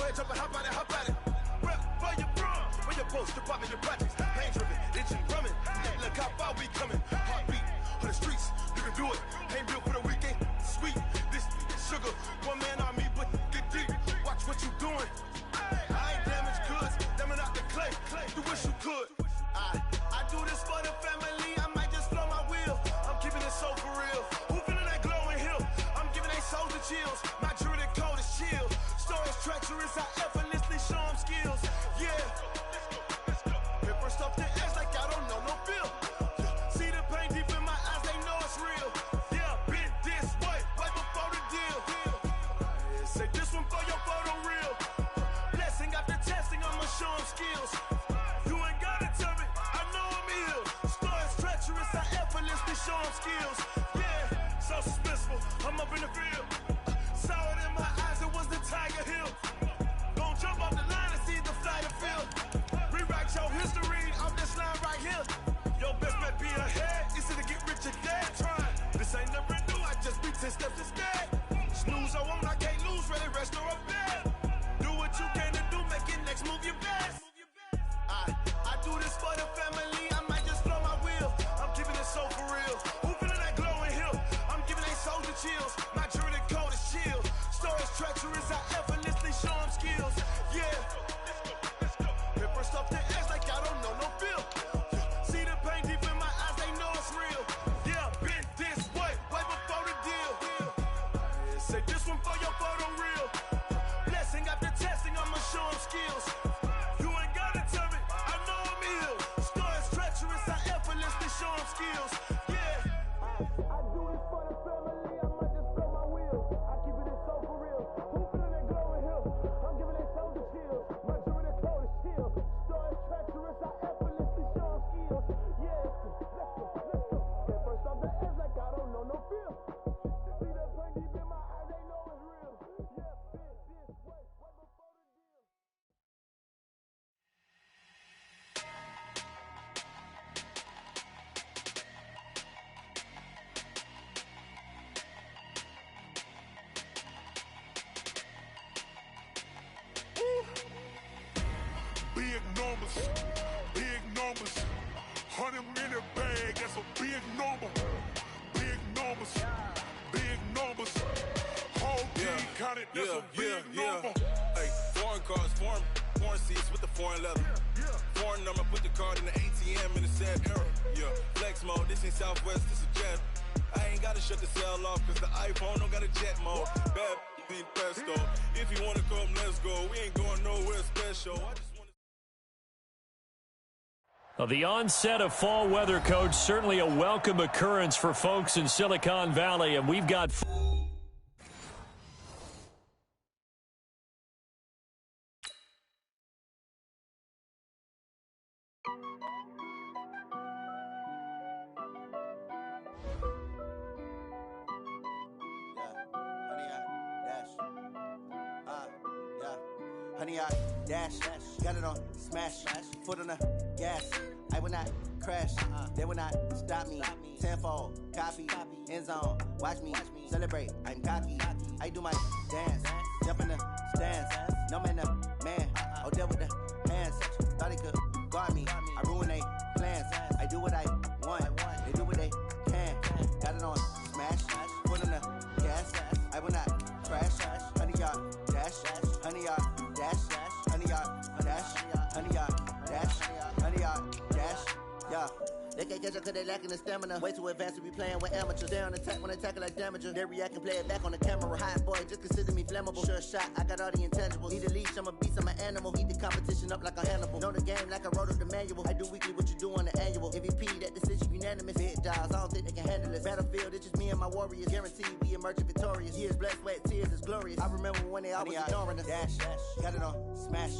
ahead, jump and hop out it. Rep where you from, where you post, department, your projects. Pain driven, engine drumming. Look how far we coming. Heartbeat on the streets, you can do it. Ain't built for the weekend. Sweet, this sugar, one man army, but get deep. Watch what you doing. I ain't damaged goods, damn out the clay. You wish you could. I do this for the family. I might just blow my wheel. I'm keeping it so for real. Who feeling that glowing hill? I'm giving they souls the chills. My jewelry code is chill. Stories treacherous, I effortlessly show them skills. Yeah. Paper stuff the edge like I don't know no feel. See the pain deep in my eyes, they know it's real. Yeah, been this way, way before the deal. Say this one for your photo real. Blessing after testing, I'ma show them skills. You ain't gotta tell me, I know I'm ill. Stories treacherous, I effortlessly show them skills. Yeah, so suspenseful, I'm up in the field. Saw it in my eyes, it was the Tiger Hill. Gon' jump off the line and see the flight of field. Rewrite your history off this line right here. Your best bet be ahead, easy to get rich or dead. Trying, this ain't never new, I just be 10 steps instead. Snooze I won't, I can't lose, ready, rest or up bed. Do what you can to do, make it next move your best. I do this for the family, I might just blow my wheel. I'm keeping it so for real. Who feeling that glowing hill? I'm giving they souls the chills. My jewelry code is chill. Stories treacherous, I effortlessly show them skills. Yeah. Paper stuff the edge like I don't know no feel. See the pain deep in my eyes, they know it's real. Yeah, been this way, way before the deal. Say this one for your photo real. Blessing after testing, I'ma show them skills. You ain't gotta tell me, I know I'm ill. Stories treacherous, I effortlessly show them skills. Yeah. I do this for the family, I might just blow my wheel. I keep it so for real. Who feeling that glowing hill? I'm giving they souls the chills. My jewelry code is chill. Stories treacherous, I effortlessly show them skills. Yeah, let's go. Get first off the edge like I don't know no feel. See that pain deep in my eyes, they know it's real. Yeah, been this way, way before the deal. Big numbers, 100 minute bag, that's a big number. Big numbers, whole team counted, that's a big number. Hey, foreign cars, foreign seats with the foreign leather. Foreign number, put the card in the ATM in the sad era. Yeah, flex mode, this ain't Southwest, this is jet. I ain't gotta shut the cell off, cause the iPhone don't got a jet mode. Bad beat pesto, if you wanna come, let's go. We ain't going nowhere special. I just wanna... Well, the onset of fall weather, Coach, certainly a welcome occurrence for folks in Silicon Valley, and we've got... Honey, I dash, got it on smash, foot on the gas. I will not crash, they will not stop me. Tenfold, copy, end zone, watch me celebrate. I'm cocky, I do my dance, jump in the stands. No man, man, oh there with the hands. Thought he could guard me, I ruin they plans. I do what I want, they do what they can. Got it on smash, foot on the gas. I will not crash, honey, y'all dash, honey, y'all dash, honey, y'all dash, honey, y'all dash, honey, y'all dash, yeah. They can't catch up cause they lacking the stamina. Way too advanced to be playing with amateurs. They on attack when they tackle like damager. They react and play it back on the camera. Hot boy, just consider me flammable. Sure shot, I got all the intangibles. Need a leash, I'm a beast, I'm an animal. Eat the competition up like a Hannibal. Know the game like I wrote up the manual. I do weekly what you do on the annual. MVP, that decision unanimous. Big dials, I don't think they can handle this. Battlefield, it's just me and my warriors. Guaranteed we emerge victorious. Years, blood, sweat, tears, it's glorious. I remember when they always ignoring us. Dash, got it on smash,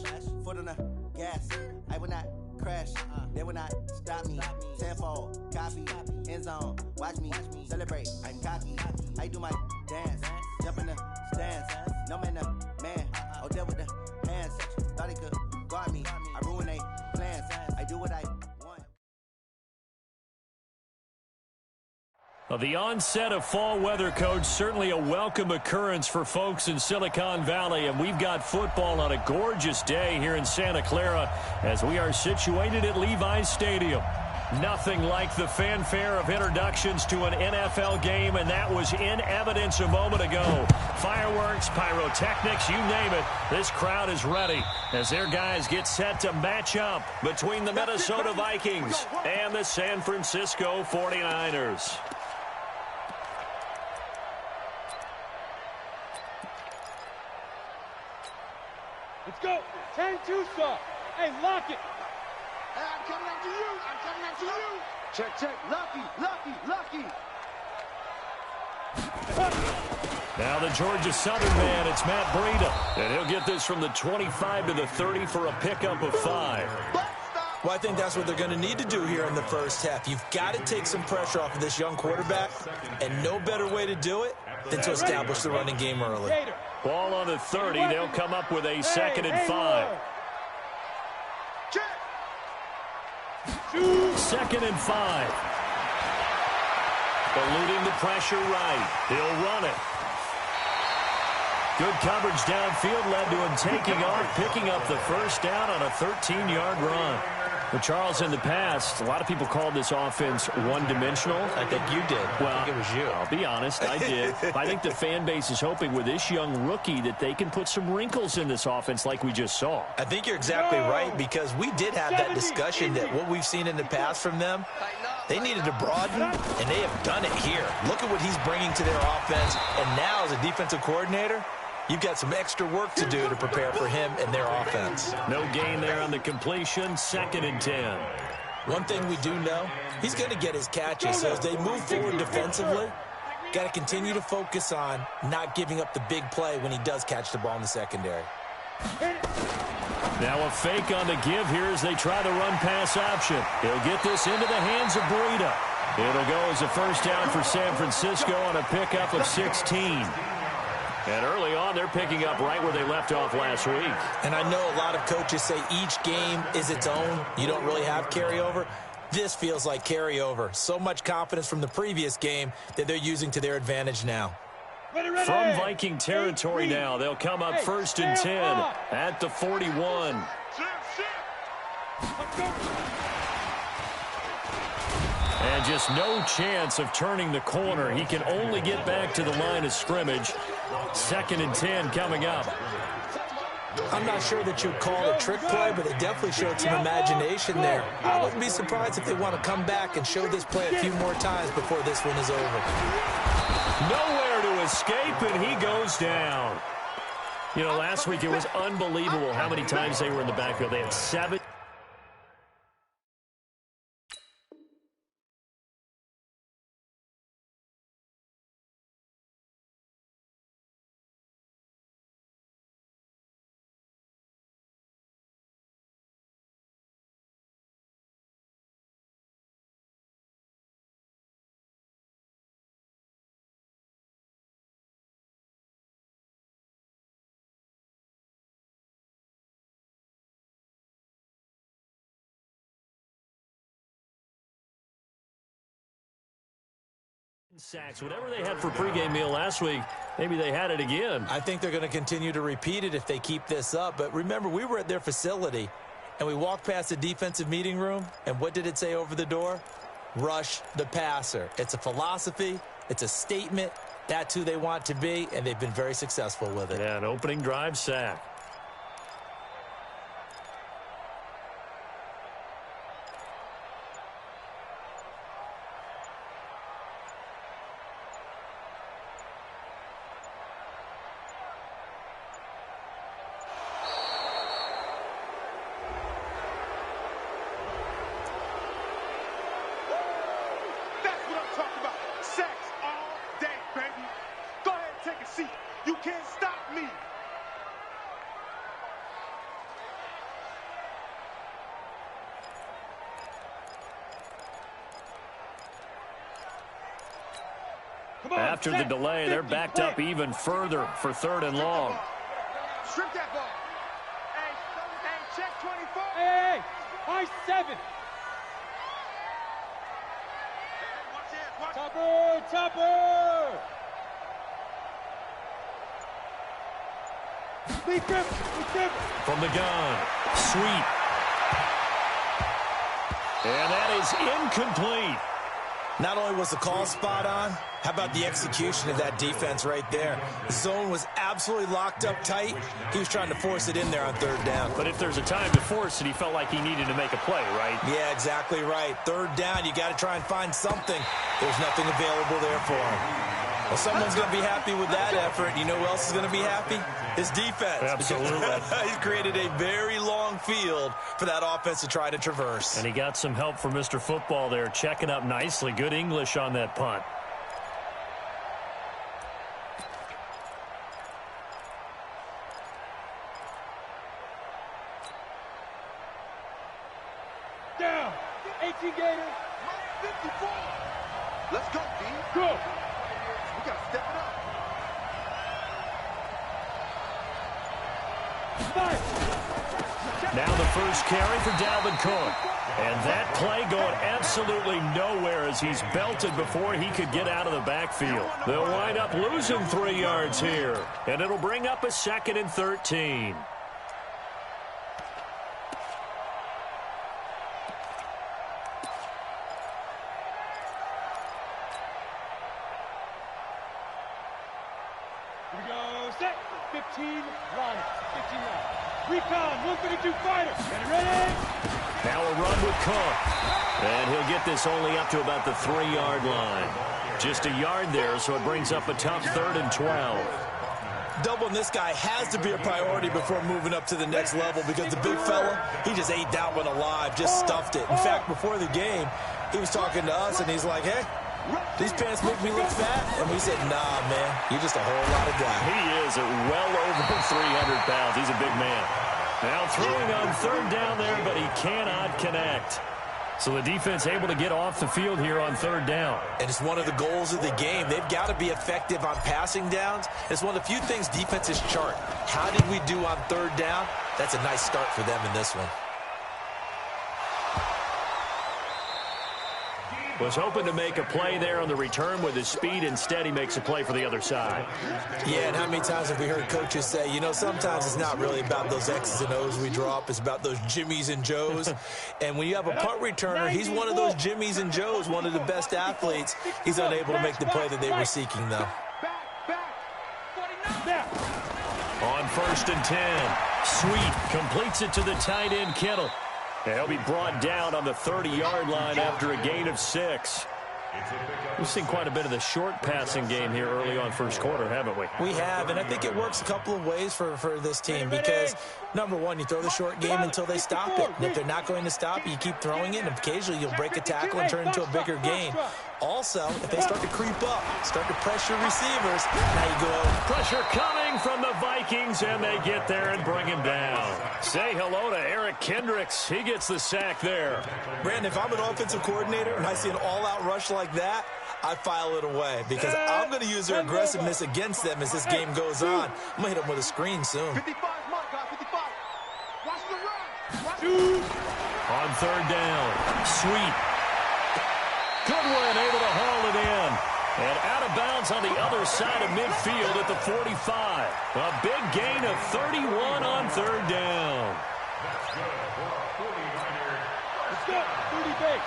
foot on the gas. I will not crash, they will not stop me. Tenfold, copy, end zone, watch me celebrate. I'm cocky, I do my dance, jump in the stands. No man, man, oh there with the hands. Thought he could guard me, I ruin they plans. I do what I want. Well, the onset of fall weather, Coach, certainly a welcome occurrence for folks in Silicon Valley. And we've got football on a gorgeous day here in Santa Clara as we are situated at Levi's Stadium. Nothing like the fanfare of introductions to an NFL game, and that was in evidence a moment ago. Fireworks, pyrotechnics, you name it. This crowd is ready as their guys get set to match up between the Minnesota Vikings and the San Francisco 49ers. Let's go. 10-2 stop. Hey, lock it. Hey, I'm coming after you. I'm coming after you. Check. Lucky. Now the Georgia Southern man, it's Matt Breida. And he'll get this from the 25 to the 30 for a pickup of 5. Well, I think that's what they're going to need to do here in the first half. You've got to take some pressure off of this young quarterback, and no better way to do it than to establish the running game early. Ball on the 30. They'll come up with a 2nd and 5. 2nd and 5. Eluding the pressure right. He'll run it. Good coverage downfield led to him taking off, picking up the first down on a 13-yard run. Well, Charles, in the past, a lot of people called this offense one-dimensional. I think you did. Well, I think it was you. I'll be honest, I did. I think the fan base is hoping with this young rookie that they can put some wrinkles in this offense like we just saw. I think you're exactly right, because we did have that discussion that what we've seen in the past from them, they needed to broaden, and they have done it here. Look at what he's bringing to their offense, and now as a defensive coordinator, you've got some extra work to do to prepare for him and their offense. No gain there on the completion. 2nd and 10. One thing we do know, he's going to get his catches. So as they move forward defensively, got to continue to focus on not giving up the big play when he does catch the ball in the secondary. Now a fake on the give here as they try the run-pass option. He'll get this into the hands of Breida. It'll go as a first down for San Francisco on a pickup of 16. And early on, they're picking up right where they left off last week. And I know a lot of coaches say each game is its own. You don't really have carryover. This feels like carryover. So much confidence from the previous game that they're using to their advantage now. From Viking territory now, they'll come up 1st and 10 at the 41. And just no chance of turning the corner. He can only get back to the line of scrimmage. 2nd and 10 coming up. I'm not sure that you'd call it a trick play, but it definitely showed some imagination there. I wouldn't be surprised if they want to come back and show this play a few more times before this one is over. Nowhere to escape, and he goes down. You know, last week it was unbelievable how many times they were in the backfield. They had 7. Sacks, whatever they had for pregame meal last week, maybe they had it again. I think they're going to continue to repeat it if they keep this up. But remember, we were at their facility, and we walked past the defensive meeting room, and what did it say over the door? Rush the passer. It's a philosophy. It's a statement. That's who they want to be, and they've been very successful with it. Yeah, an opening drive sack. After the delay, they're backed up even further for 3rd and long. Strip that ball. Hey, check 24. Hey, high 7. Watch Topper! Topper! Lead grip! Lead grip! From the gun. Sweet. And that is incomplete. Not only was the call spot on, how about the execution of that defense right there? The zone was absolutely locked up tight. He was trying to force it in there on third down. But if there's a time to force it, he felt like he needed to make a play, right? Yeah, exactly right. Third down, you got to try and find something. There's nothing available there for him. Well, someone's going to be happy with that effort. You know who else is going to be happy? His defense. Absolutely. He's created a very long field for that offense to try to traverse. And he got some help from Mr. Football there, checking up nicely. Good English on that punt. Down! 18 Gators! 54! Let's go, D. Go! We got to step it up. Now the first carry for Dalvin Cook. And that play going absolutely nowhere as he's belted before he could get out of the backfield. They'll wind up losing 3 yards here. And it'll bring up a 2nd and 13. Here we go, set, 15, line, 15 line. Recon, 152 fighter, ready? Now a run with Cook. And he'll get this only up to about the 3-yard line. Just a yard there, so it brings up a tough 3rd and 12. Doubling this guy has to be a priority before moving up to the next level because the big fella, he just ate that one alive, just stuffed it. In fact, before the game, he was talking to us, and he's like, hey, these pants make me look fat? And we said, nah, man, you're just a whole lot of guy. He is at well over 300 pounds. He's a big man. Now throwing on 3rd down there, but he cannot connect. So the defense able to get off the field here on 3rd down. And it's one of the goals of the game. They've got to be effective on passing downs. It's one of the few things defenses chart. How did we do on 3rd down? That's a nice start for them in this one. Was hoping to make a play there on the return with his speed. Instead, he makes a play for the other side. Yeah, and how many times have we heard coaches say, you know, sometimes it's not really about those X's and O's we drop. It's about those Jimmies and Joes. And when you have a punt returner, he's one of those Jimmies and Joes, one of the best athletes. He's unable to make the play that they were seeking, though. On 1st and 10, Sweet completes it to the tight end, Kittle. He'll be brought down on the 30-yard line after a gain of 6. We've seen quite a bit of the short passing game here early on first quarter, haven't we? We have, and I think it works a couple of ways for this team because, number one, you throw the short game until they stop it. And if they're not going to stop it, you keep throwing it, and occasionally you'll break a tackle and turn into a bigger gain. Also, if they start to creep up, start to pressure receivers, now you go. Pressure coming from the Vikings, and they get there and bring him down. Say hello to Eric Kendricks. He gets the sack there. Brandon, if I'm an offensive coordinator and I see an all-out rush like that, I file it away because I'm going to use their aggressiveness against them as this game goes on. I'm going to hit them with a screen soon. 55, mark, 55. Watch the run. Watch On 3rd down, Sweet. Goodwin able to haul it in. And out of bounds on the other side of midfield at the 45. A big gain of 31 on 3rd down. Let's go, 30 base.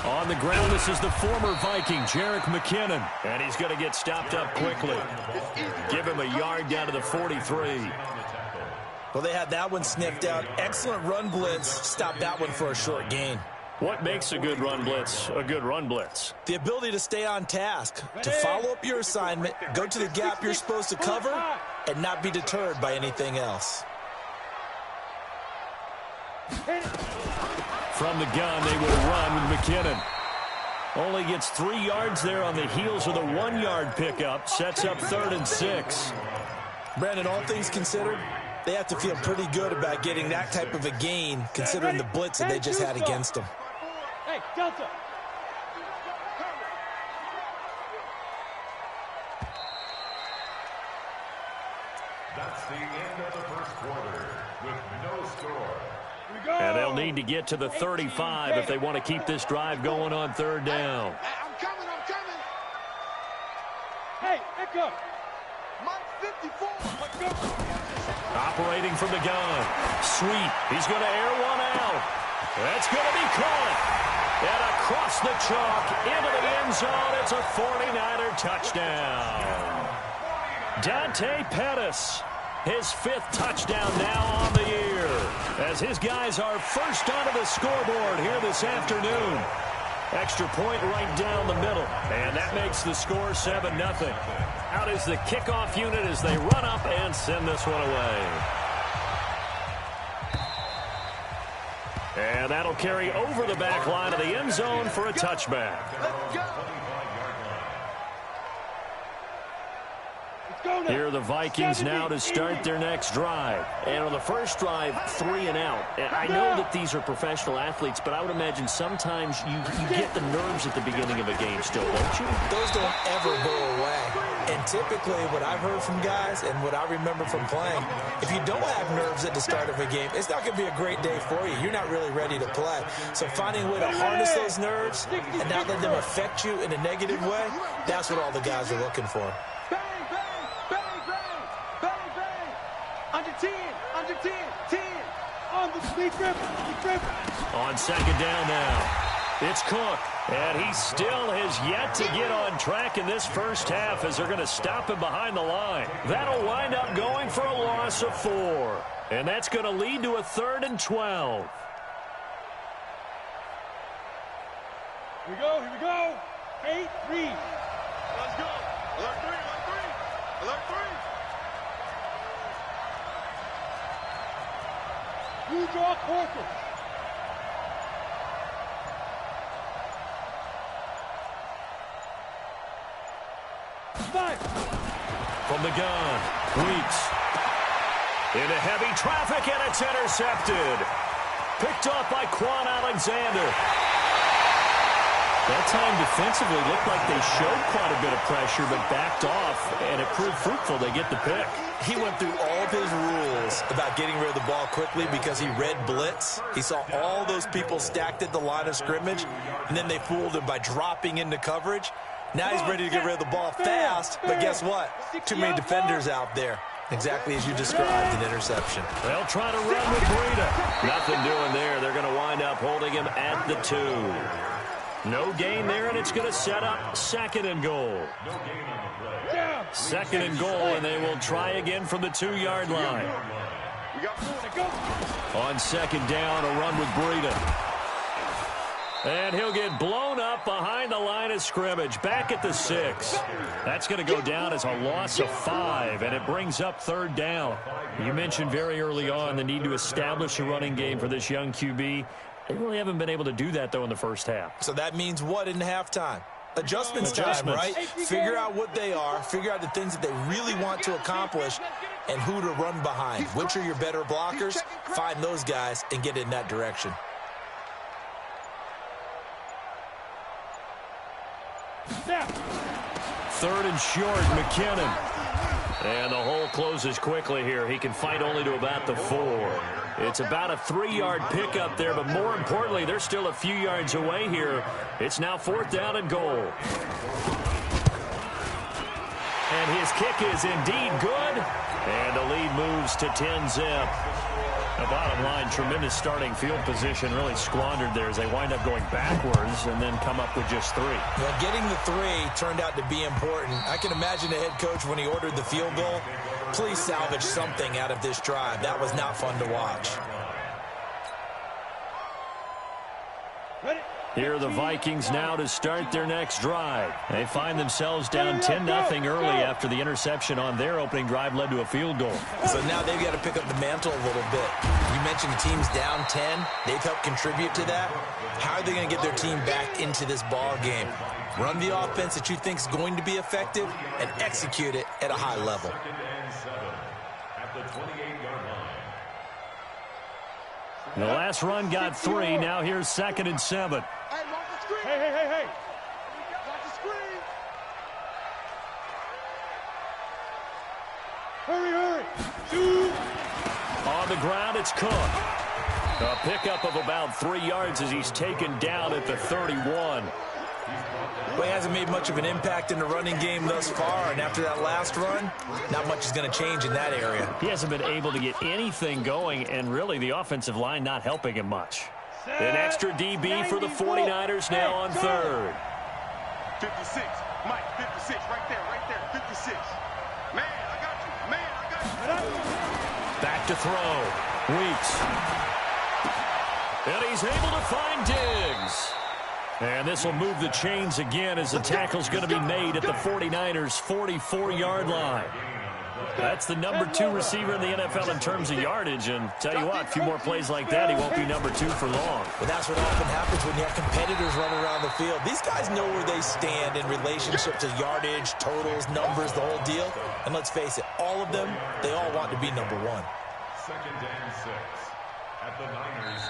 On the ground, this is the former Viking, Jerick McKinnon. And he's going to get stopped up quickly. Give him a yard down to the 43. Well, they had that one sniffed out. Excellent run blitz. Stop that one for a short gain. What makes a good run blitz a good run blitz? The ability to stay on task, to follow up your assignment, go to the gap you're supposed to cover, and not be deterred by anything else. From the gun, they will run with McKinnon. Only gets 3 yards there on the heels of the 1-yard pickup. Sets up 3rd and 6. Brandon, all things considered, they have to feel pretty good about getting that type of a gain, considering the blitz that they just had against them. Hey, Delta. That's the end of the first quarter with no score. And they'll need to get to the 35 if they want to keep this drive going on third down. I'm coming. Hey, Echo. Mike 54. Let's go. Operating from the gun. Sweet. He's going to air one out. That's going to be caught. And across the chalk into the end zone. It's a 49er touchdown. Dante Pettis. His 5th touchdown now on the year, as his guys are first onto the scoreboard here this afternoon. Extra point right down the middle, and that makes the score 7-0. Out is the kickoff unit as they run up and send this one away. And that'll carry over the back line of the end zone for a touchback. Let's go. Here are the Vikings now to start their next drive. And on the first drive, 3 and out. I know that these are professional athletes, but I would imagine sometimes you get the nerves at the beginning of a game still, don't you? Those don't ever go away. And typically what I've heard from guys and what I remember from playing, if you don't have nerves at the start of a game, it's not going to be a great day for you. You're not really ready to play. So finding a way to harness those nerves and not let them affect you in a negative way, that's what all the guys are looking for. Under 10. On the speed grip. On second down now. It's Cook, and he still has yet to get on track in this first half as they're going to stop him behind the line. That'll wind up going for a loss of 4, and that's going to lead to a 3rd and 12. Here we go. 8-3. Let's go. Alert 3. You draw Corker. From the gun, Weeks. Into heavy traffic, and it's intercepted. Picked off by Quan Alexander. That time defensively looked like they showed quite a bit of pressure, but backed off, and it proved fruitful. They get the pick. He went through all of his rules about getting rid of the ball quickly because he read blitz. He saw all those people stacked at the line of scrimmage, and then they fooled him by dropping into coverage. Now he's ready to get rid of the ball fast, but guess what? Too many defenders out there. Exactly as you described, an interception. They'll try to run with Breida. Nothing doing there. They're going to wind up holding him at the 2. No gain there, and it's going to set up 2nd and goal. 2nd and goal, and they will try again from the 2-yard line. On second down, a run with Breida. And he'll get blown up behind the line of scrimmage, back at the 6. That's going to go down as a loss of 5, and it brings up 3rd down. You mentioned very early on the need to establish a running game for this young QB. They really haven't been able to do that, though, in the first half. So that means what in halftime? Adjustments time, right? Figure out what they are, figure out the things that they really want to accomplish, and who to run behind. Which are your better blockers? Find those guys and get in that direction. Third and short, McKinnon. And the hole closes quickly here. He can fight only to about the 4. It's about a 3-yard pickup there, but more importantly, they're still a few yards away here. It's now 4th down and goal. And his kick is indeed good. And the lead moves to 10-zip. The bottom line, tremendous starting field position, really squandered there as they wind up going backwards and then come up with just 3. Well, getting the 3 turned out to be important. I can imagine the head coach when he ordered the field goal. Please salvage something out of this drive. That was not fun to watch. Here are the Vikings now to start their next drive. They find themselves down 10-0 early after the interception on their opening drive led to a field goal. So now they've got to pick up the mantle a little bit. You mentioned the team's down 10. They've helped contribute to that. How are they going to get their team back into this ball game? Run the offense that you think is going to be effective and execute it at a high level. The last run got 3. Now here's 2nd and 7. Hey. Watch the screen. Hurry. 2. On the ground, it's Cook. A pickup of about 3 yards as he's taken down at the 31. Well, he hasn't made much of an impact in the running game thus far, and after that last run, not much is going to change in that area. He hasn't been able to get anything going, and really the offensive line not helping him much. An extra DB for the 49ers now on third. 56, Mike, 56, right there, 56. Man, I got you. Back to throw. Weeks. And he's able to find Diggs. And this will move the chains again as the tackle's going to be made at the 49ers' 44-yard line. That's the number 2 receiver in the NFL in terms of yardage. And tell you what, a few more plays like that, he won't be number 2 for long. But that's what often happens when you have competitors running around the field. These guys know where they stand in relationship to yardage, totals, numbers, the whole deal. And let's face it, all of them, they all want to be number 1. Second and 6.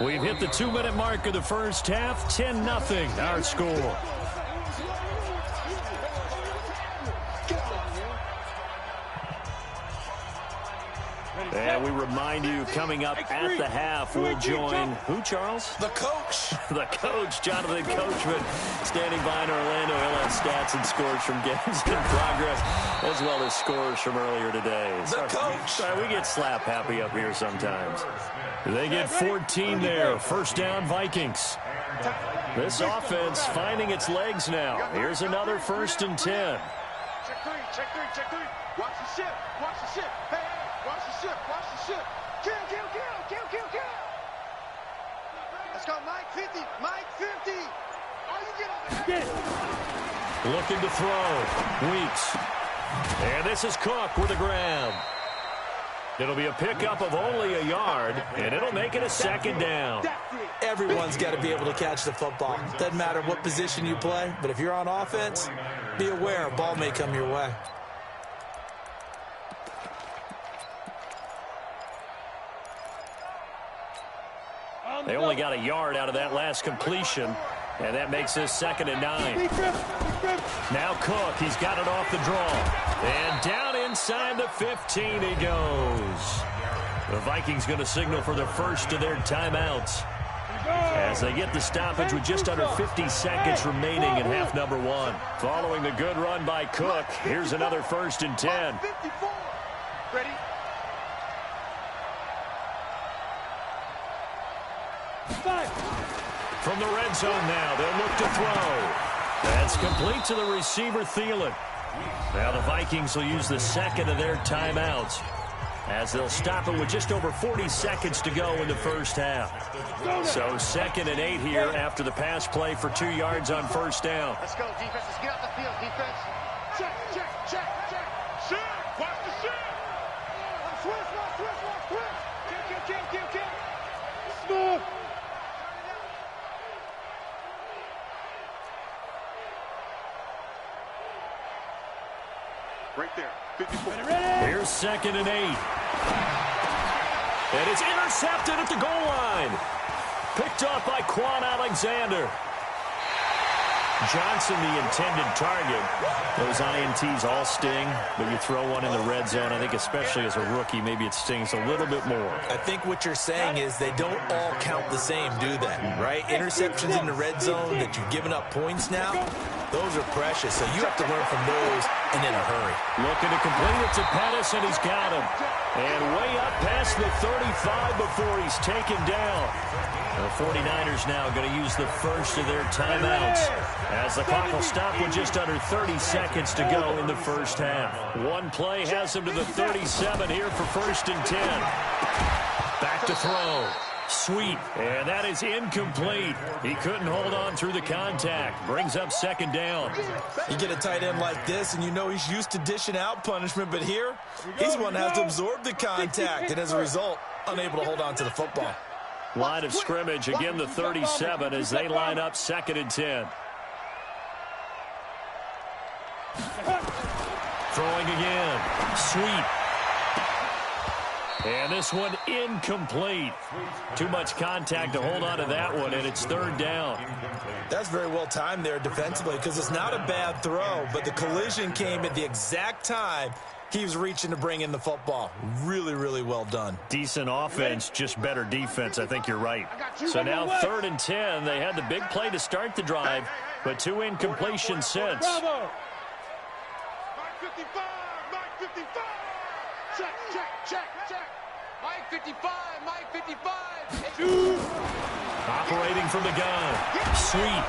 We've hit the 2-minute mark of the first half. 10-0 our score. And we remind you, coming up at the half, we'll join who, Charles? The coach. The coach, Jonathan Coachman, standing by in Orlando. He'll have stats and scores from games in progress, as well as scores from earlier today. The coach. Sorry, we get slap happy up here sometimes. They get 14 there. First down, Vikings. This offense finding its legs now. Here's another 1st and 10. Check 3, check 3, check 3. Watch the ship, watch the ship. Hey, watch the ship, watch the ship. Kill. Let's go, Mike 50, Mike 50. Oh, you get over there. Looking to throw. Weeks. And this is Cook with a grab. It'll be a pickup of only a yard, and it'll make it a 2nd down. Everyone's got to be able to catch the football. Doesn't matter what position you play, but if you're on offense, be aware a ball may come your way. They only got a yard out of that last completion, and that makes this 2nd and 9. Now Cook, he's got it off the draw. And down inside the 15 he goes. The Vikings going to signal for the first of their timeouts as they get the stoppage with just under 50 seconds remaining in half number 1. Following the good run by Cook, here's another 1st and 10. 54. Ready? From the red zone now, they'll look to throw. That's complete to the receiver, Thielen. Now the Vikings will use the 2nd of their timeouts as they'll stop it with just over 40 seconds to go in the first half. So 2nd and 8 here after the pass play for 2 yards on 1st down. Let's go, defense. Let's get off the field, defense. Check. Shit! Watch the shit! Switch. Kill. Smooth. Right there, 54. Here's 2nd and 8. And it's intercepted at the goal line. Picked off by Quan Alexander. Johnson, the intended target. Those INTs all sting, but you throw one in the red zone. I think especially as a rookie, maybe it stings a little bit more. I think what you're saying is they don't all count the same, do they? Right? Interceptions in the red zone that you've given up points now, those are precious. So you have to learn from those and in a hurry. Looking to complete it to Pettis, and he's got him. And way up past the 35 before he's taken down. The 49ers now going to use the first of their timeouts as the clock will stop with just under 30 seconds to go in the first half. One play has him to the 37 here for 1st and 10. Back to throw. Sweet. And that is incomplete. He couldn't hold on through the contact. Brings up 2nd down. You get a tight end like this, and you know he's used to dishing out punishment, but here, he's one that has to absorb the contact, and as a result, unable to hold on to the football. Line of scrimmage, again the 37 as they line up 2nd and 10. Throwing again. Sweet. And this one incomplete. Too much contact to hold on to that one, and it's 3rd down. That's very well timed there defensively because it's not a bad throw, but the collision came at the exact time He was reaching to bring in the football. Really, really well done. Decent offense, just better defense. I think you're right. So now 3rd and 10. They had the big play to start the drive, but 2 incompletions since. Bravo. Mike 55, Mike 55. Check, check, check, check. Mike 55, Mike 55. Operating from the gun. Sweet.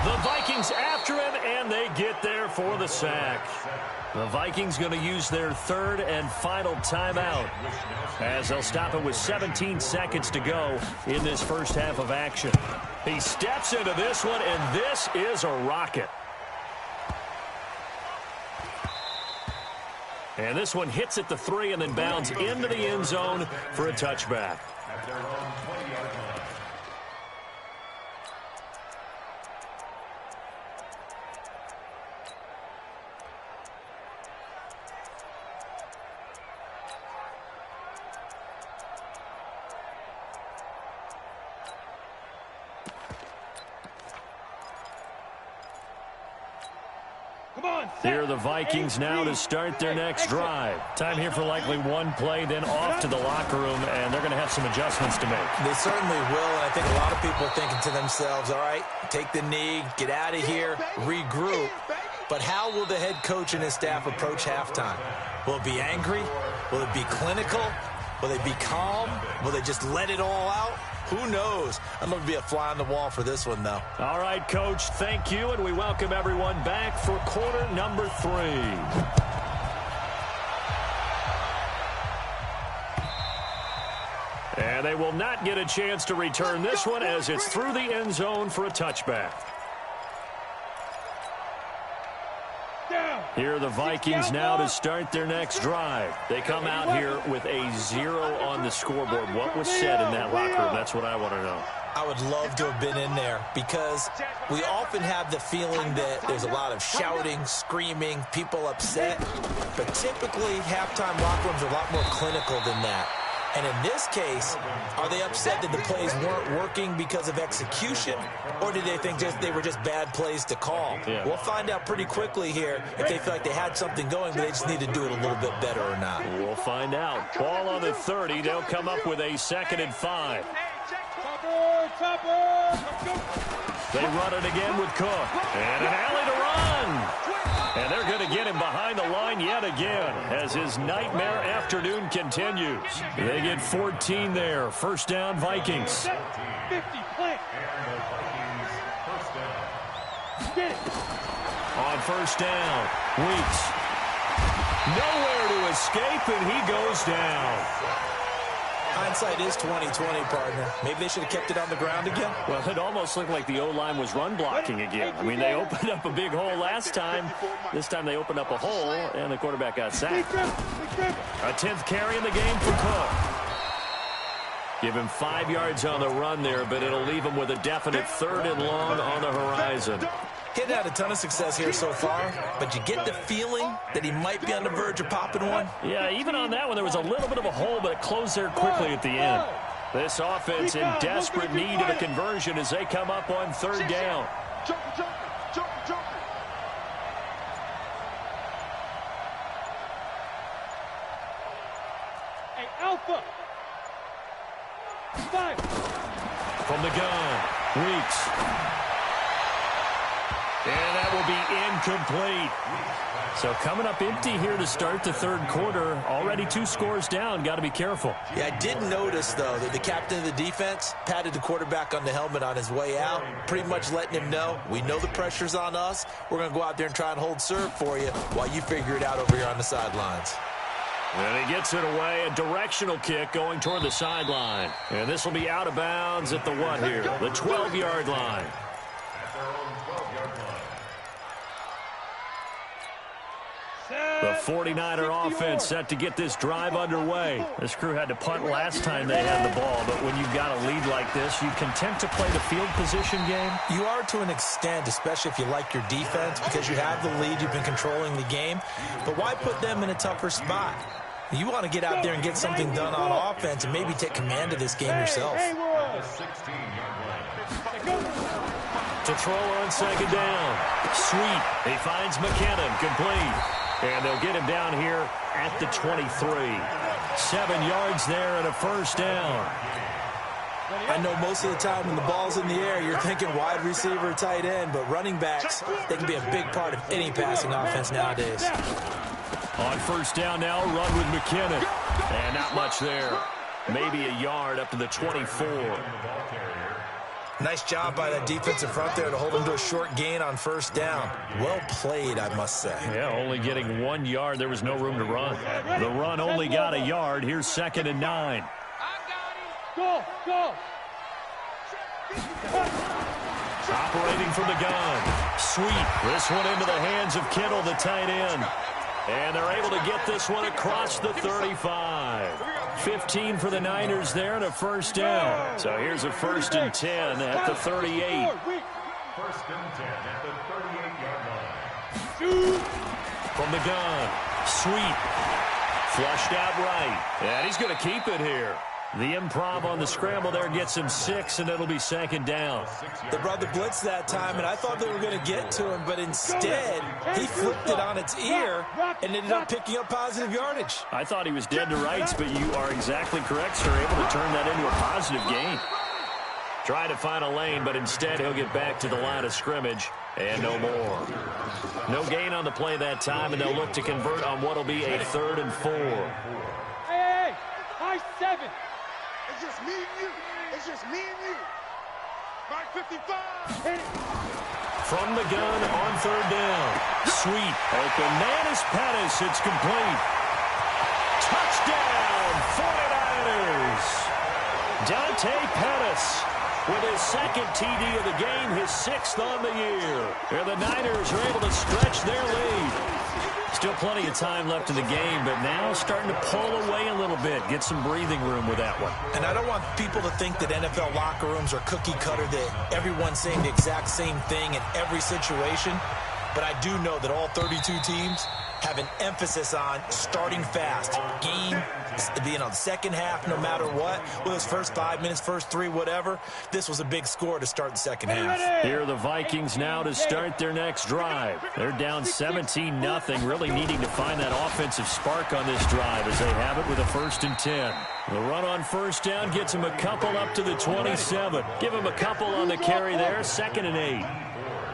The Vikings after him, and they get there for the sack. The Vikings going to use their 3rd and final timeout as they'll stop it with 17 seconds to go in this first half of action. He steps into this one, and this is a rocket. And this one hits at the 3 and then bounds into the end zone for a touchback. Here are the Vikings now to start their next drive. Time here for likely one play, then off to the locker room, and they're going to have some adjustments to make. They certainly will, and I think a lot of people are thinking to themselves, all right, take the knee, get out of here, regroup. But how will the head coach and his staff approach halftime? Will it be angry? Will it be clinical? Will they be calm? Will they just let it all out? Who knows? I'm going to be a fly on the wall for this one, though. All right, Coach, thank you, and we welcome everyone back for quarter number 3. And they will not get a chance to return this one as it's through the end zone for a touchback. Here are the Vikings now to start their next drive. They come out here with a 0 on the scoreboard. What was said in that locker room? That's what I want to know. I would love to have been in there because we often have the feeling that there's a lot of shouting, screaming, people upset. But typically, halftime locker rooms are a lot more clinical than that. And in this case, are they upset that the plays weren't working because of execution, or did they think they were just bad plays to call? Yeah. We'll find out pretty quickly here if they feel like they had something going, but they just need to do it a little bit better or not. We'll find out. Ball on the 30. They'll come up with a 2nd and 5. They run it again with Cook. And an alley to run. And they're going to get him behind the line yet again as his nightmare afternoon continues. They get 14 there. First down, Vikings. 50, plant. Get it. On first down, Weeks. Nowhere to escape, and he goes down. Hindsight is 20/20, partner. Maybe they should have kept it on the ground again. Well, it almost looked like the O-line was run blocking again. I mean, they opened up a big hole last time. This time they opened up a hole, and the quarterback got sacked. A 10th carry in the game for Cook. Give him 5 yards on the run there, but it'll leave him with a definite 3rd and long on the horizon. He's had a ton of success here so far, but you get the feeling that he might be on the verge of popping one. Yeah, even on that one, there was a little bit of a hole, but it closed there quickly at the end. This offense in desperate need of a conversion as they come up on 3rd down. Jumper. Hey, Alpha. 5. From the gun, Weeks. And that will be incomplete. So coming up empty here to start the 3rd quarter. Already 2 scores down. Got to be careful. Yeah, I did notice, though, that the captain of the defense patted the quarterback on the helmet on his way out, pretty much letting him know, we know the pressure's on us. We're going to go out there and try and hold serve for you while you figure it out over here on the sidelines. And he gets it away. A directional kick going toward the sideline. And this will be out of bounds at the what here? The 12-yard line. The 49er offense set to get this drive underway. This crew had to punt last time they had the ball, but when you've got a lead like this, you content to play the field position game? You are to an extent, especially if you like your defense, because you have the lead, you've been controlling the game. But why put them in a tougher spot? You want to get out there and get something done on offense and maybe take command of this game yourself. To throw on 2nd down. Sweet. He finds McKinnon complete. And they'll get him down here at the 23. 7 yards there and a first down. I know most of the time when the ball's in the air, you're thinking wide receiver, tight end, but running backs, they can be a big part of any passing offense nowadays. On first down now, run with McKinnon. And not much there. Maybe a yard up to the 24. Nice job by that defensive front there to hold them to a short gain on first down. Well played, I must say. Yeah, only getting 1 yard. There was no room to run. The run only got a yard. Here's 2nd and 9. Go, go. Operating from the gun. Sweet. This one into the hands of Kittle, the tight end. And they're able to get this one across the 35. 15 for the Niners there and a first down. So here's a 1st and 10 at the 38. 1st and 10 at the 38-yard line. From the gun. Sweet. Flushed out right. And he's going to keep it here. The improv on the scramble there gets him 6, and it'll be 2nd down. They brought the blitz that time, and I thought they were going to get to him, but instead, he flipped it on its ear and ended up picking up positive yardage. I thought he was dead to rights, but you are exactly correct, sir. Able to turn that into a positive gain. Trying to find a lane, but instead he'll get back to the line of scrimmage, and no more. No gain on the play that time, and they'll look to convert on what will be a 3rd and 4. Hey, high 7. It's just me and you. It's just me and you. Mark 55. From the gun on 3rd down. Sweet. Open man is Pettis. It's complete. Touchdown, 49ers. Dante Pettis with his 2nd TD of the game, his 6th on the year. And the Niners are able to stretch their lead. Still plenty of time left in the game, but now starting to pull away a little bit. Get some breathing room with that one. And I don't want people to think that NFL locker rooms are cookie cutter, that everyone's saying the exact same thing in every situation. But I do know that all 32 teams have an emphasis on starting fast. Game, the second half, no matter what. With those first 5 minutes, first 3, whatever. This was a big score to start the second half. Here are the Vikings now to start their next drive. They're down 17-0, really needing to find that offensive spark on this drive as they have it with a 1st and 10. The run on first down gets them a couple up to the 27. Give them a couple on the carry there, 2nd and 8.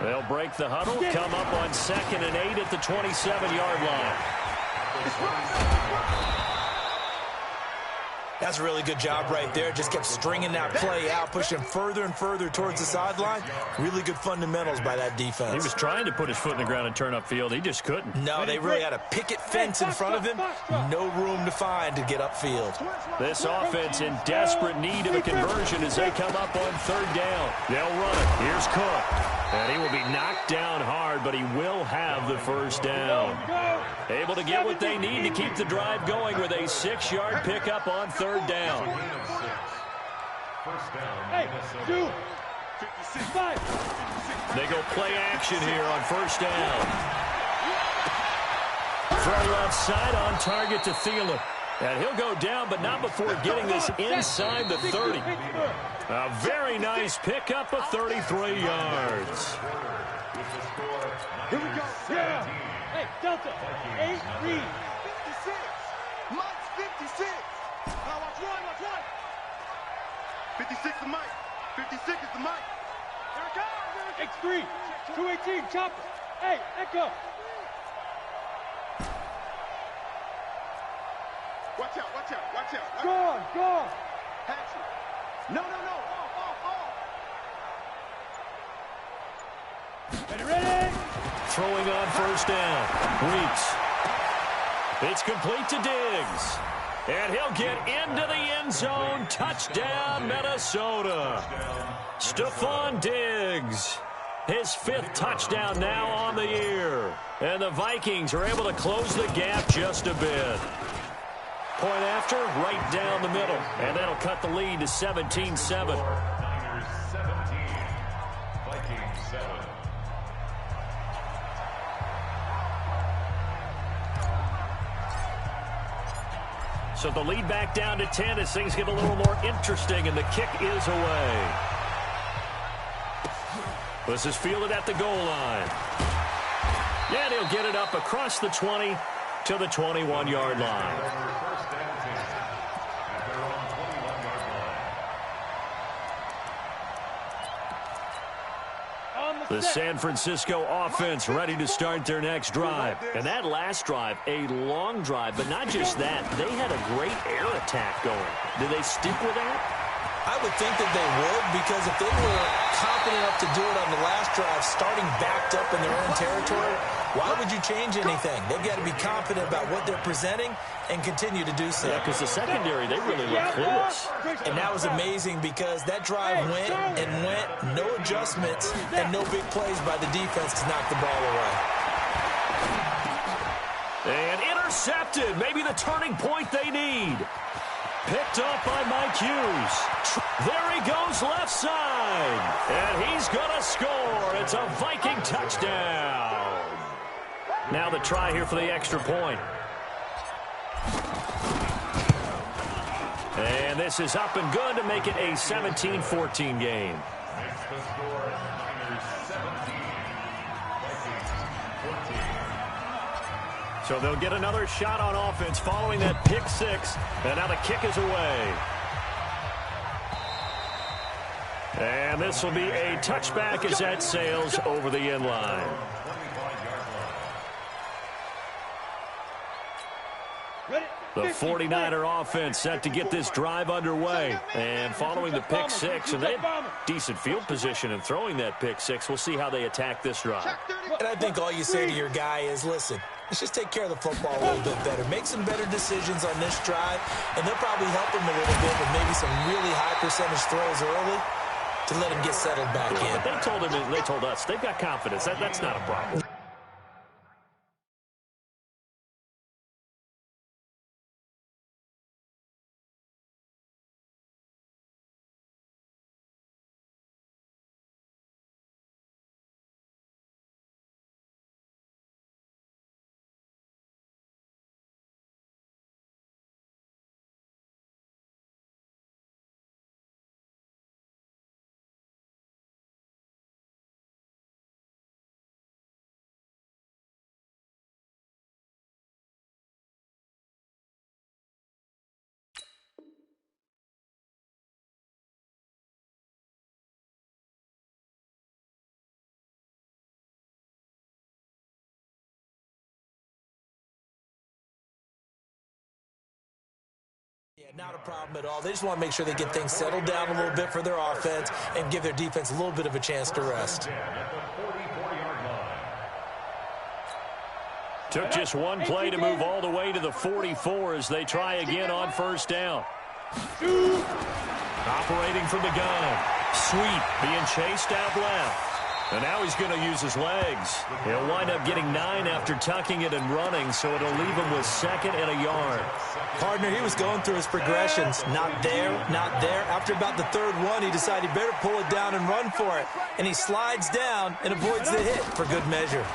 They'll break the huddle, come up on 2nd and 8 at the 27-yard line. That's a really good job right there. Just kept stringing that play out, pushing further and further towards the sideline. Really good fundamentals by that defense. He was trying to put his foot in the ground and turn upfield. He just couldn't. No, they really had a picket fence in front of him. No room to find to get upfield. This offense in desperate need of a conversion as they come up on 3rd down. They'll run it. Here's Cook. And he will be knocked down hard, but he will have the first down. Able to get what they need to keep the drive going with a 6-yard pickup on 3rd down. Hey, 2, 5. They go play action here on first down. From left side on target to Thielen. And he'll go down, but not before getting this inside the 30. A very nice pickup of 33 yards. Here we go. Yeah. Hey, Delta. 8 read. 56. Mike's 56. Now watch one. 56 the Mike. 56 is the Mike. Here it goes. X3. 218. Chopper. Hey, Echo. Watch out. Go on. Patrick. No. Ready? Throwing on first down. Weeks. It's complete to Diggs. And he'll get into the end zone. Touchdown, Minnesota. Stephon Diggs. His 5th touchdown now on the year. And the Vikings are able to close the gap just a bit. Point after, right down the middle. And that'll cut the lead to 17-7. Niners 17, Vikings 7. So the lead back down to 10 as things get a little more interesting, and the kick is away. This is fielded at the goal line. And he'll get it up across the 20 to the 21-yard line. First and 10 at their own 21-yard line. The San Francisco offense ready to start their next drive. And that last drive, a long drive, but not just that. They had a great air attack going. Did they stick with that? I would think that they would, because if they were confident enough to do it on the last drive, starting backed up in their own territory, why would you change anything? They've got to be confident about what they're presenting and continue to do so. Yeah, because the secondary, they really look clueless. And that was amazing because that drive went and went, no adjustments, and no big plays by the defense to knock the ball away. And intercepted, maybe the turning point they need. Picked up by Mike Hughes. There he goes left side. And he's going to score. It's a Viking touchdown. Now the try here for the extra point. And this is up and good to make it a 17-14 game. Makes the score Niners 17, Vikings 14. So they'll get another shot on offense following that pick six. And now the kick is away. And this will be a touchback as that sails over the end line. The 49er offense set to get this drive underway. And following the pick six, and they had decent field position in throwing that pick six. We'll see how they attack this drive. And I think all you say to your guy is, listen, let's just take care of the football a little bit better. Make some better decisions on this drive, and they'll probably help him a little bit with maybe some really high percentage throws early to let him get settled back in. But they told us they've got confidence. That's not a problem. Yeah, not a problem at all. They just want to make sure they get things settled down a little bit for their offense and give their defense a little bit of a chance to rest. Took just one play to move all the way to the 44 as they try again on first down. Operating from the gun. Sweet being chased out left. And now he's going to use his legs. He'll wind up getting 9 after tucking it and running, so it'll leave him with 2nd and a yard. Partner, he was going through his progressions. Not there, not there. After about the 3rd one, he decided he better pull it down and run for it. And he slides down and avoids the hit for good measure.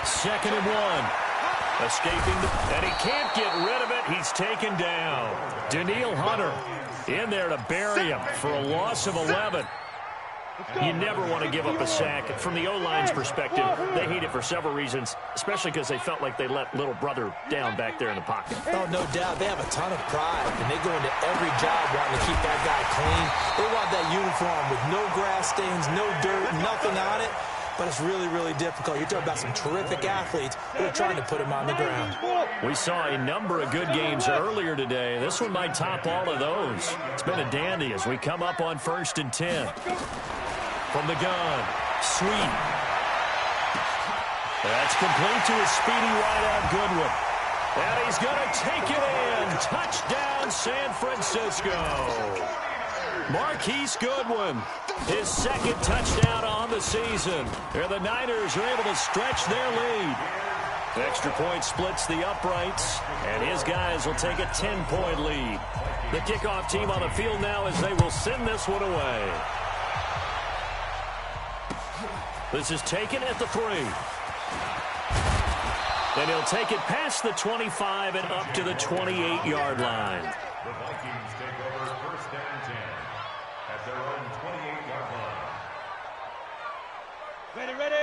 2nd and 1. Escaping, and he can't get rid of it. He's taken down. Daniil Hunter in there to bury him for a loss of 11. You never want to give up a sack. From the O-line's perspective, they hate it for several reasons, especially because they felt like they let little brother down back there in the pocket. Oh, no doubt. They have a ton of pride, and they go into every job wanting to keep that guy clean. They want that uniform with no grass stains, no dirt, nothing on it. But it's really, really difficult. You're talking about some terrific athletes who are trying to put him on the ground. We saw a number of good games earlier today. This one might top all of those. It's been a dandy as we come up on 1st and 10. From the gun, Sweet. That's complete to his speedy wideout Goodwin. And he's going to take it in. Touchdown, San Francisco. Marquise Goodwin, his 2nd touchdown on the season. And the Niners are able to stretch their lead. Extra point splits the uprights, and his guys will take a 10-point lead. The kickoff team on the field now as they will send this one away. This is taken at the 3. And he'll take it past the 25 and up to the 28-yard line. The Vikings take over 1st and 10 at their own 28-yard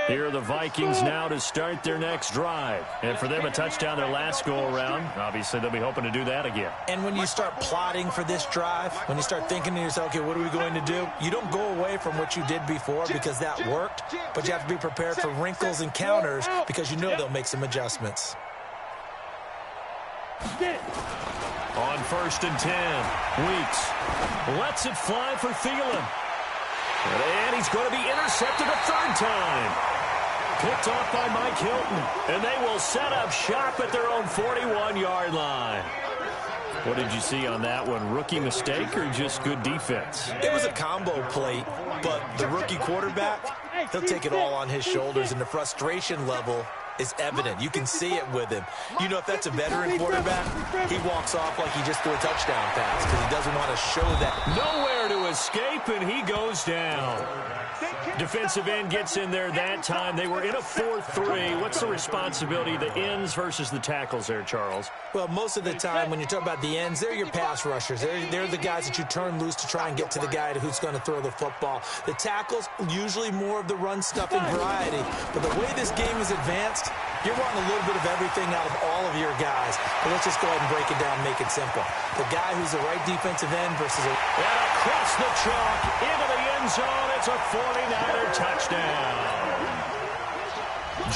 Here are the Vikings now to start their next drive. And for them, a touchdown their last go-around. Obviously, they'll be hoping to do that again. And when you start plotting for this drive, when you start thinking to yourself, okay, what are we going to do? You don't go away from what you did before because that worked, but you have to be prepared for wrinkles and counters because you know they'll make some adjustments. On 1st and 10, Weeks lets it fly for Thielen. And he's going to be intercepted a third time. Picked off by Mike Hilton. And they will set up shop at their own 41-yard line. What did you see on that one? Rookie mistake or just good defense? It was a combo plate, but the rookie quarterback, he'll take it all on his shoulders, and the frustration level is evident. You can see it with him. You know, if that's a veteran quarterback, he walks off like he just threw a touchdown pass because he doesn't want to show that. Nowhere to escape, and he goes down. Defensive end gets in there that time. They were in a 4-3. What's the responsibility, the ends versus the tackles there, Charles? Well, most of the time when you talk about the ends, they're your pass rushers. They're the guys that you turn loose to try and get to the guy who's going to throw the football. The tackles, usually more of the run-stuffing variety. But the way this game is advanced, you're wanting a little bit of everything out of all of your guys. But let's just go ahead and break it down and make it simple. The guy who's the right defensive end versus a... And across the chalk, into the end zone, it's a 49er touchdown.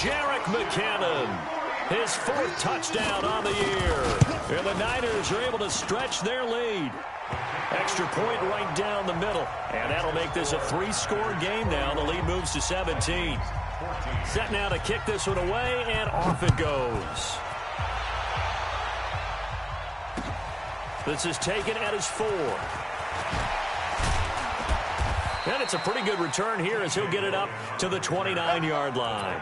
Jerick McKinnon, his 4th touchdown on the year. And the Niners are able to stretch their lead. Extra point right down the middle. And that'll make this a 3-score game now. The lead moves to 17. Set now to kick this one away, and off it goes. This is taken at his 4. And it's a pretty good return here as he'll get it up to the 29-yard line.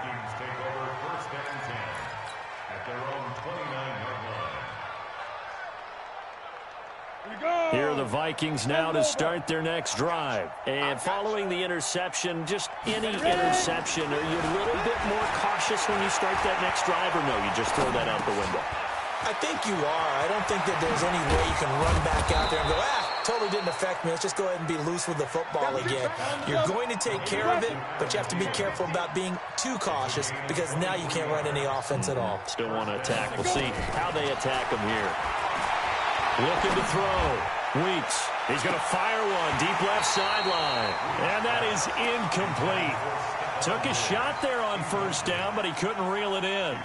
Here are the Vikings now to start their next drive. And following the interception, just any interception, are you a little bit more cautious when you start that next drive, or no, you just throw that out the window? I think you are. I don't think that there's any way you can run back out there and go, totally didn't affect me. Let's just go ahead and be loose with the football again. You're going to take care of it, but you have to be careful about being too cautious because now you can't run any offense at all. Still want to attack. We'll see how they attack him here. Looking to throw. Weeks. He's going to fire one. Deep left sideline. And that is incomplete. Took a shot there on 1st down, but he couldn't reel it in.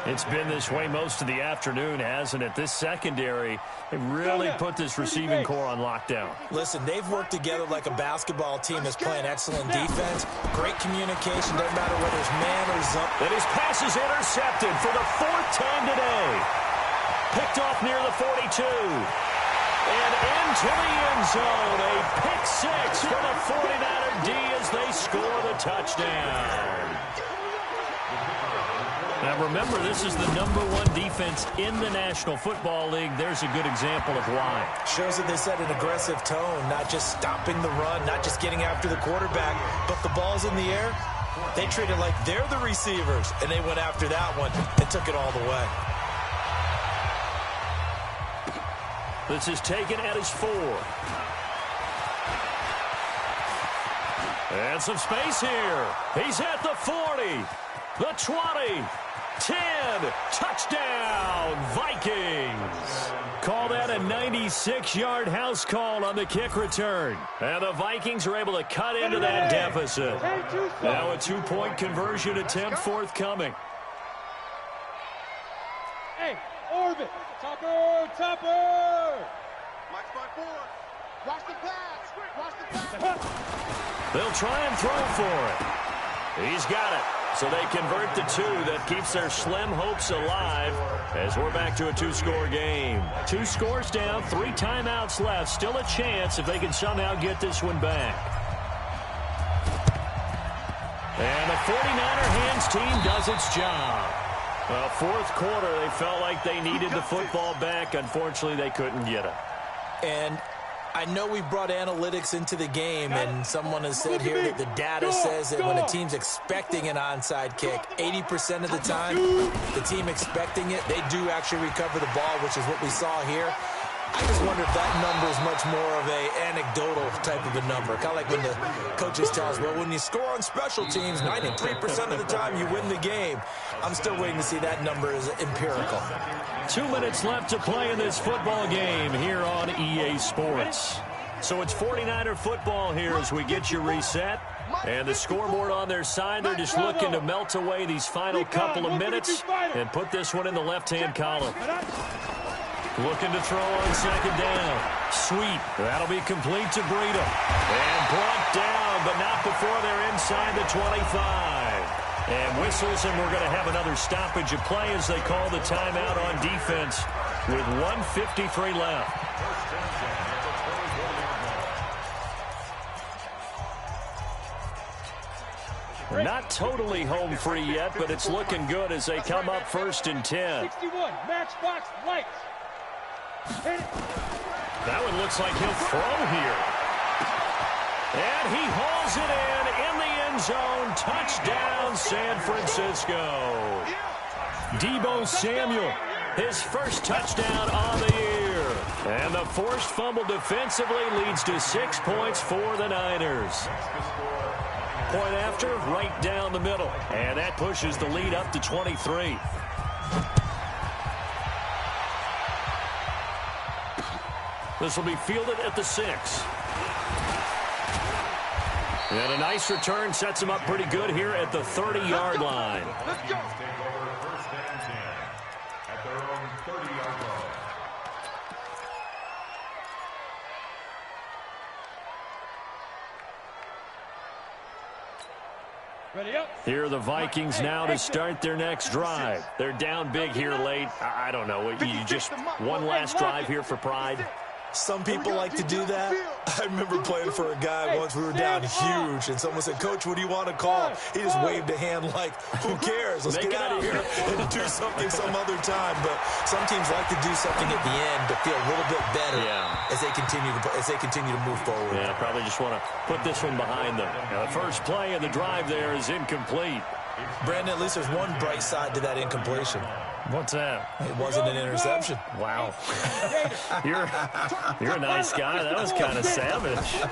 It's been this way most of the afternoon, hasn't it? This secondary, they really put this receiving core on lockdown. Listen, they've worked together like a basketball team that's playing excellent defense. Great communication, doesn't matter whether it's man or zone. And his pass is intercepted for the 4th time today. Picked off near the 42. And into the end zone. A pick 6 for the 49er D as they score the touchdown. Now remember, this is the #1 defense in the National Football League. There's a good example of why. Shows that they set an aggressive tone, not just stopping the run, not just getting after the quarterback, but the ball's in the air. They treat it like they're the receivers, and they went after that one and took it all the way. This is taken at his 4. And some space here. He's at the 40, the 20, 10, touchdown, Vikings. Call that a 96-yard house call on the kick return. And the Vikings are able to cut into that deficit. Now a 2-point conversion attempt forthcoming. Hey, Orbit, Topper! Mike's by 4. Watch the pass. They'll try and throw for it. He's got it. So they convert the 2. That keeps their slim hopes alive as we're back to a 2-score game. 2 scores down, 3 timeouts left. Still a chance if they can somehow get this one back. And the 49er hands team does its job. Well, 4th quarter, they felt like they needed the football back. Unfortunately, they couldn't get it. And I know we brought analytics into the game, and someone has said here that the data says that when a team's expecting an onside kick, 80% of the time, the team expecting it, they do actually recover the ball, which is what we saw here. I just wonder if that number is much more of a anecdotal type of a number. Kind of like when the coaches tell us, well, when you score on special teams, 93% of the time you win the game. I'm still waiting to see that number is empirical. 2 minutes left to play in this football game here on EA Sports. So it's 49er football here as we get you reset. And the scoreboard on their side, they're just looking to melt away these final couple of minutes and put this one in the left-hand column. Looking to throw on second down. Sweep. That'll be complete to Breida. And brought down, but not before they're inside the 25. And whistles, and we're going to have another stoppage of play as they call the timeout on defense with 1:53 left. We're not totally home free yet, but it's looking good as they come up 1st and 10. 61, matchbox lights. That one looks like he'll throw here. And he hauls it in the end zone. Touchdown, San Francisco. Deebo Samuel, his first touchdown on the year. And the forced fumble defensively leads to 6 points for the Niners. Point after, right down the middle. And that pushes the lead up to 23. This will be fielded at the 6. And a nice return sets him up pretty good here at the 30-yard line. Let's go. Take over 1st and 10 at their own 30-yard line. Ready up. Here are the Vikings now to start their next drive. They're down big here late. I don't know. You just one last drive here for pride. Some people like to do that. I remember playing for a guy once. We were down huge, and someone said, Coach, what do you want to call? He just waved a hand like, who cares? Let's get out of here and do something some other time. But some teams like to do something at the end to feel a little bit better as they continue to move forward. Yeah, probably just want to put this one behind them. Now, the first play of the drive there is incomplete. Brandon, at least there's one bright side to that incompletion. What's that? It wasn't an interception. Wow. You're a nice guy. That was kind of savage.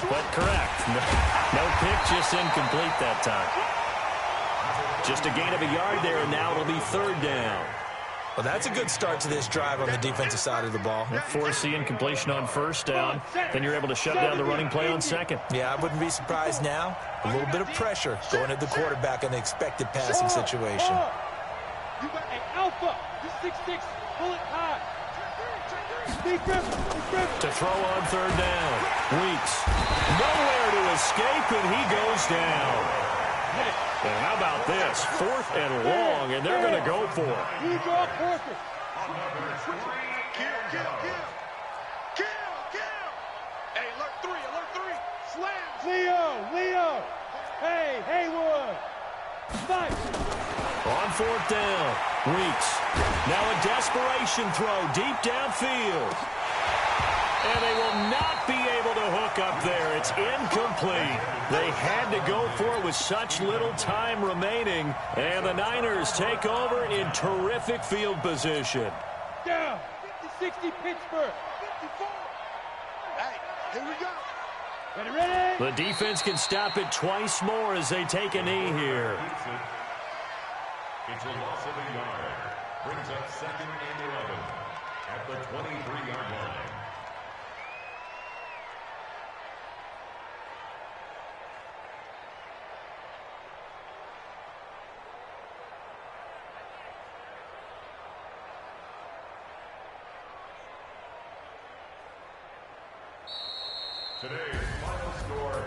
But correct. No pick, just incomplete that time. Just a gain of a yard there, and now it'll be 3rd down. Well, that's a good start to this drive on the defensive side of the ball. Force the incompletion on 1st down. Then you're able to shut down the running play on 2nd. Yeah, I wouldn't be surprised now. A little bit of pressure going at the quarterback in an expected passing situation. You got an alpha. The 6'6", pull it high. To throw on 3rd down. Weeks. Nowhere to escape, and he goes down. And how about this? 4th and long, and they're going to go for it. You draw corporate. Kill. Hey, alert 3. Leo. Slam. Hey, Haywood. Nice. On 4th down, Weeks. Now a desperation throw deep downfield. And they will not be able to hook up there. It's incomplete. They had to go for it with such little time remaining. And the Niners take over in terrific field position. Down. 50-60 Pittsburgh. 54. Hey, here we go. Ready? The defense can stop it twice more as they take a knee here. It's a loss of a yard. Brings up 2nd and 11 at the 23-yard line.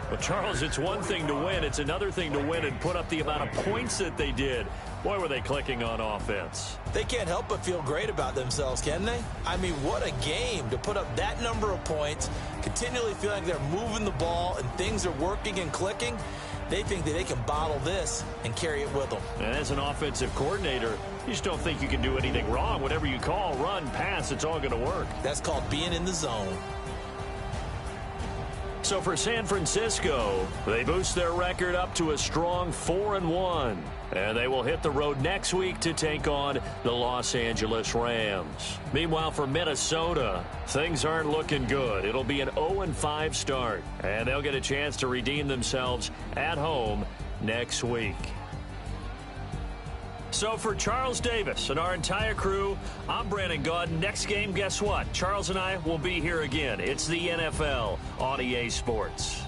Well, Charles, it's one thing to win. It's another thing to win and put up the amount of points that they did. Boy, were they clicking on offense. They can't help but feel great about themselves, can they? I mean, what a game to put up that number of points, continually feel like they're moving the ball and things are working and clicking. They think that they can bottle this and carry it with them. And as an offensive coordinator, you just don't think you can do anything wrong. Whatever you call, run, pass, it's all going to work. That's called being in the zone. So for San Francisco, they boost their record up to a strong 4-1. And they will hit the road next week to take on the Los Angeles Rams. Meanwhile, for Minnesota, things aren't looking good. It'll be an 0-5 start, and they'll get a chance to redeem themselves at home next week. So for Charles Davis and our entire crew, I'm Brandon Gaudin. Next game, guess what? Charles and I will be here again. It's the NFL on EA Sports.